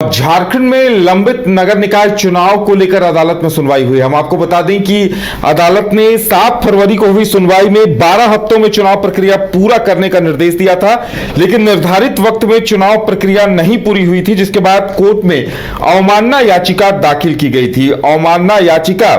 झारखंड में लंबित नगर निकाय चुनाव को लेकर अदालत में सुनवाई हुई। हम आपको बता दें कि अदालत ने 7 फरवरी को हुई सुनवाई में 12 हफ्तों में चुनाव प्रक्रिया पूरा करने का निर्देश दिया था, लेकिन निर्धारित वक्त में चुनाव प्रक्रिया नहीं पूरी हुई थी, जिसके बाद कोर्ट में अवमानना याचिका दाखिल की गई थी। अवमानना याचिका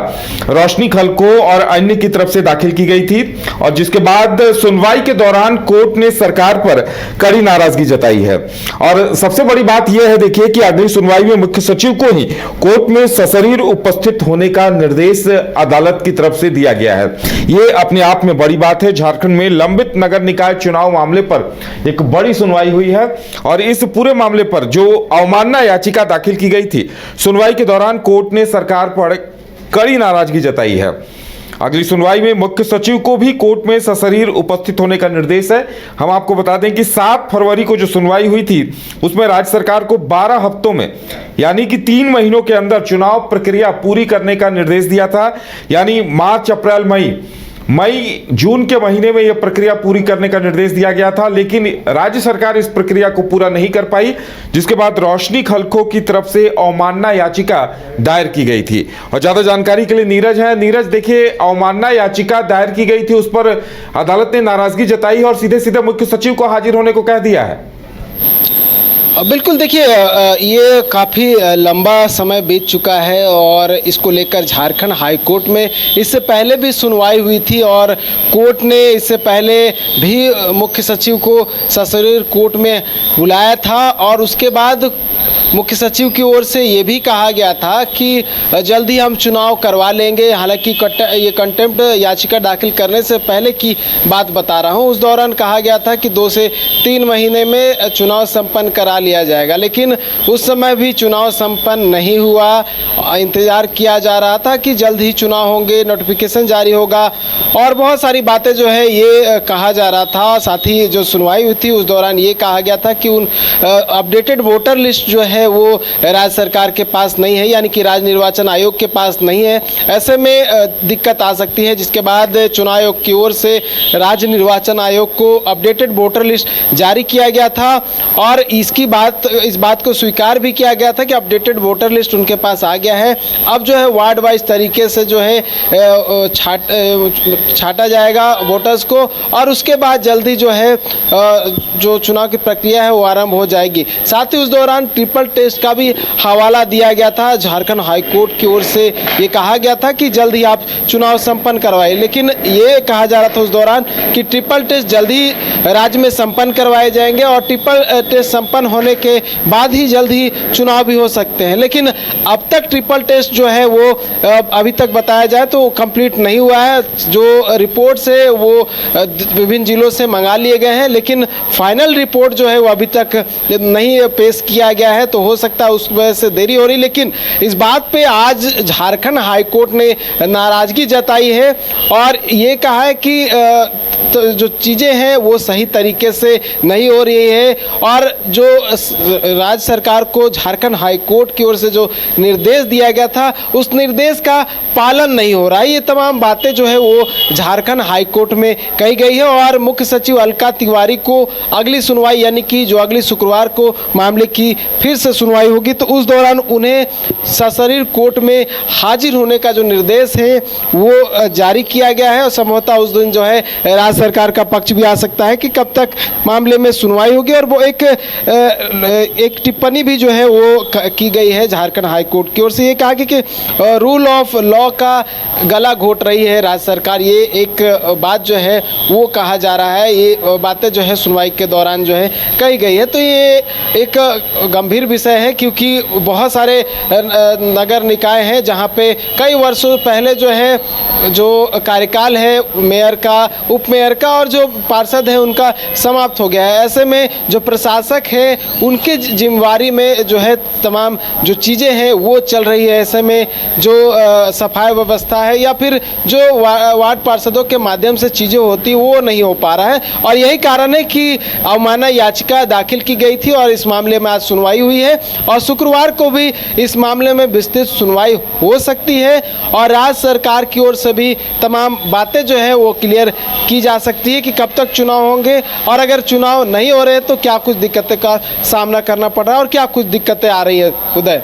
रोशनी खलको और अन्य की तरफ से दाखिल की गई थी और जिसके बाद सुनवाई के दौरान कोर्ट ने सरकार पर कड़ी नाराजगी जताई है। और सबसे बड़ी बात यह है, देखिए कि अगली सुनवाई में मुख्य सचिव को ही कोर्ट में सशरीर उपस्थित होने का निर्देश अदालत की तरफ से दिया गया है। यह अपने आप में बड़ी बात है। झारखंड में लंबित नगर निकाय चुनाव मामले पर एक बड़ी सुनवाई हुई है और इस पूरे मामले पर जो अवमानना याचिका दाखिल की गई थी, सुनवाई के दौरान कोर्ट ने सरकार पर कड़ी नाराजगी जताई है। अगली सुनवाई में मुख्य सचिव को भी कोर्ट में सशरीर उपस्थित होने का निर्देश है। हम आपको बता दें कि 7 फरवरी को जो सुनवाई हुई थी उसमें राज्य सरकार को 12 हफ्तों में यानी कि 3 महीनों के अंदर चुनाव प्रक्रिया पूरी करने का निर्देश दिया था। यानी मार्च, अप्रैल, मई, जून के महीने में यह प्रक्रिया पूरी करने का निर्देश दिया गया था, लेकिन राज्य सरकार इस प्रक्रिया को पूरा नहीं कर पाई, जिसके बाद रोशनी खलको की तरफ से अवमानना याचिका दायर की गई थी। और ज्यादा जानकारी के लिए नीरज है। नीरज, देखिए, अवमानना याचिका दायर की गई थी, उस पर अदालत ने नाराजगी जताई और सीधे सीधे मुख्य सचिव को हाजिर होने को कह दिया है। बिल्कुल, देखिए, ये काफ़ी लंबा समय बीत चुका है और इसको लेकर झारखंड हाई कोर्ट में इससे पहले भी सुनवाई हुई थी और कोर्ट ने इससे पहले भी मुख्य सचिव को सशरीर कोर्ट में बुलाया था और उसके बाद मुख्य सचिव की ओर से ये भी कहा गया था कि जल्द ही हम चुनाव करवा लेंगे। हालांकि ये कंटेम्प्ट याचिका दाखिल करने से पहले की बात बता रहा हूँ, उस दौरान कहा गया था कि 2 से 3 महीने में चुनाव संपन्न करा लिया जाएगा, लेकिन उस समय भी चुनाव संपन्न नहीं हुआ। इंतज़ार किया जा रहा था कि जल्द ही चुनाव होंगे, नोटिफिकेशन जारी होगा और बहुत सारी बातें जो है ये कहा जा रहा था। साथ ही जो सुनवाई हुई थी उस दौरान ये कहा गया था कि उन अपडेटेड वोटर लिस्ट जो है वो राज्य सरकार के पास नहीं है, यानी कि राज्य निर्वाचन आयोग के पास नहीं है। ऐसे में दिक्कत आ सकती है, जिसके बाद चुनाव आयोग की ओर से राज्य निर्वाचन आयोग को अपडेटेड वोटर लिस्ट जारी किया गया था और इस बात को स्वीकार भी किया गया था कि अपडेटेड वोटर लिस्ट उनके पास आ गया है। अब जो है वार्ड वाइज तरीके से जो है छाटा जाएगा वोटर्स को और उसके बाद जल्दी जो है जो चुनाव की प्रक्रिया है वो आरंभ हो जाएगी। साथ ही उस दौरान ट्रिपल टेस्ट का भी हवाला दिया गया था। झारखंड हाई कोर्ट की ओर से ये कहा गया था कि जल्द ही आप चुनाव संपन्न करवाएं, लेकिन ये कहा जा रहा था उस दौरान कि ट्रिपल टेस्ट जल्द ही राज्य में संपन्न करवाए जाएंगे और ट्रिपल टेस्ट संपन्न होने के बाद ही जल्द ही चुनाव भी हो सकते हैं। लेकिन अब तक ट्रिपल टेस्ट जो है वो अभी तक बताया जाए तो कंप्लीट नहीं हुआ है। जो रिपोर्ट्स है वो विभिन्न जिलों से मंगा लिए गए हैं, लेकिन फाइनल रिपोर्ट जो है वो अभी तक नहीं पेश किया गया है, तो हो सकता है उस वजह से देरी हो रही। लेकिन इस बात पे आज झारखंड हाई कोर्ट ने नाराजगी जताई है और ये कहा है कि तो जो चीज़ें हैं वो सही तरीके से नहीं हो रही है और जो राज्य सरकार को झारखंड हाई कोर्ट की ओर से जो निर्देश दिया गया था उस निर्देश का पालन नहीं हो रहा है। ये तमाम बातें जो है वो झारखंड हाई कोर्ट में कही गई है और मुख्य सचिव अलका तिवारी को अगली सुनवाई यानी कि जो अगली शुक्रवार को मामले की फिर से सुनवाई होगी, तो उस दौरान उन्हें सशरीर कोर्ट में हाजिर होने का जो निर्देश है वो जारी किया गया है और संभवतः उस दिन जो है राज्य सरकार का पक्ष भी आ सकता है कि कब तक मामले में सुनवाई होगी। और वो एक टिप्पणी भी जो है वो की गई है झारखंड हाई कोर्ट की ओर से, ये कहा कि रूल ऑफ लॉ का गला घोट रही है राज्य सरकार। ये एक बात जो है वो कहा जा रहा है, ये बातें जो है सुनवाई के दौरान जो है कही गई है। तो ये एक गंभीर विषय है क्योंकि बहुत सारे नगर निकाय हैं जहाँ पे कई वर्षों पहले जो है जो कार्यकाल है मेयर का, उप मेयर का और जो पार्षद है उनका समाप्त हो गया है। ऐसे में जो प्रशासक है उनके जिम्मेवारी में जो है तमाम जो चीज़ें हैं वो चल रही है। ऐसे में जो सफाई व्यवस्था है या फिर जो वार्ड पार्षदों के माध्यम से चीज़ें होती वो नहीं हो पा रहा है और यही कारण है कि अवमानना याचिका दाखिल की गई थी और इस मामले में आज सुनवाई हुई है और शुक्रवार को भी इस मामले में विस्तृत सुनवाई हो सकती है और राज्य सरकार की ओर से भी तमाम बातें जो है वो क्लियर की जा सकती है कि कब तक चुनाव होंगे, और अगर चुनाव नहीं हो रहे तो क्या कुछ दिक्कतें का सामना करना पड़ रहा है और क्या कुछ दिक्कतें आ रही है। उदय,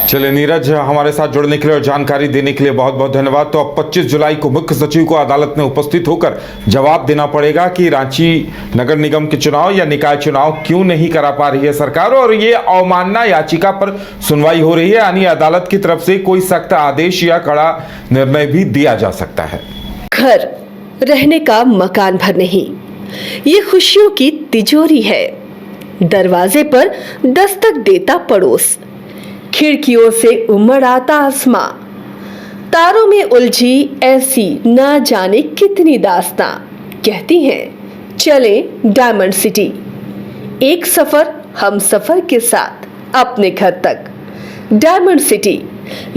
चलिए नीरज, हमारे साथ जुड़ने के लिए और जानकारी देने के लिए बहुत बहुत धन्यवाद। तो अब 25 जुलाई को मुख्य सचिव को अदालत में उपस्थित होकर जवाब देना पड़ेगा कि रांची नगर निगम के चुनाव या निकाय चुनाव क्यों नहीं करा पा रही है सरकार, और ये अवमानना याचिका पर सुनवाई हो रही है, यानी अदालत की तरफ से कोई सख्त आदेश या कड़ा निर्णय भी दिया जा सकता है। घर रहने का मकान भर नहीं, ये खुशियों की तिजोरी है। दरवाजे पर दस्तक देता पड़ोस, खिड़कियों से उमड़ आता आसमां, तारों में उलझी ऐसी ना जाने कितनी दास्तां। कहती हैं चले डायमंड सिटी, एक सफर हम सफर के साथ अपने घर तक। Diamond city,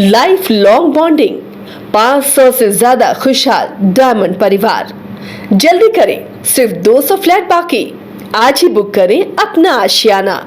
life long bonding, 500 से ज्यादा खुशहाल डायमंड परिवार। जल्दी करें, सिर्फ 200 फ्लैट बाकी। आज ही बुक करें अपना आशियाना।